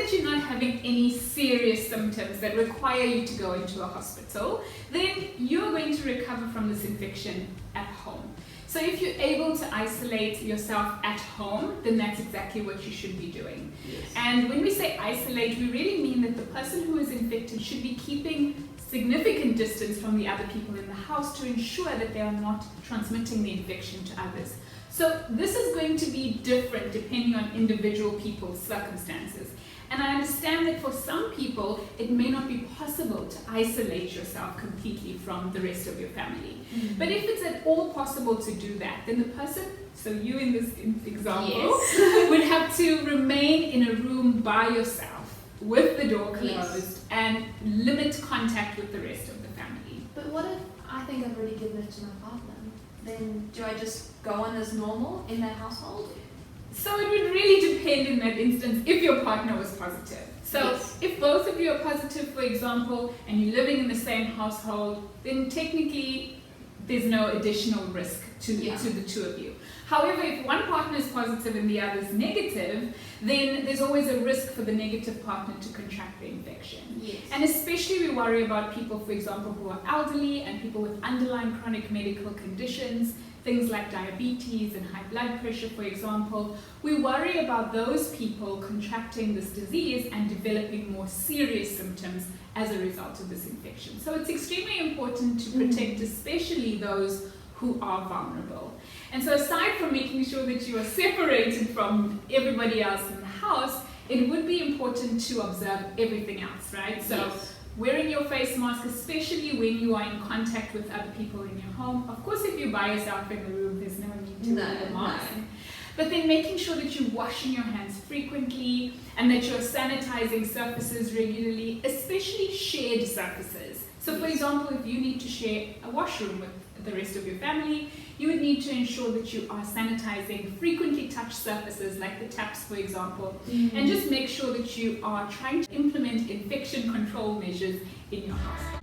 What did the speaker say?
that you're not having any serious symptoms that require you to go into a hospital, then you're going to recover from this infection at home. So if you're able to isolate yourself at home, then that's exactly what you should be doing. Yes. And when we say isolate, we really mean that the person who is infected should be keeping significant distance from the other people in the house to ensure that they are not transmitting the infection to others. So this is going to be different depending on individual people's circumstances. And I understand that for some people, it may not be possible to isolate yourself completely from the rest of your family. Mm-hmm. But if it's at all possible to do that, then the person, so you in this example, Yes. would have to remain in a room by yourself with the door closed Yes. and limit contact with the rest of the family. But what if I think I've already given it to my partner? Then do I just go on as normal in that household? So it would really depend in that instance if your partner was positive. So Yes. if both of you are positive, for example, and you're living in the same household, then technically there's no additional risk to the two of you. However, if one partner is positive and the other is negative, then there's always a risk for the negative partner to contract the infection. Yes. And especially we worry about people, for example, who are elderly and people with underlying chronic medical conditions, things like diabetes and high blood pressure, for example. We worry about those people contracting this disease and developing more serious symptoms as a result of this infection. So it's extremely important to protect especially those who are vulnerable. And so aside from making sure that you are separated from everybody else in the house, it would be important to observe everything else, right? So Yes. wearing your face mask, especially when you are in contact with other people in your home. Of course, if you're by yourself in the room, there's no need to wear the mask. No. But then making sure that you're washing your hands frequently and that you're sanitizing surfaces regularly, especially shared surfaces. So for example, if you need to share a washroom with the rest of your family, you would need to ensure that you are sanitizing frequently touched surfaces like the taps, for example, and just make sure that you are trying to implement infection control measures in your house.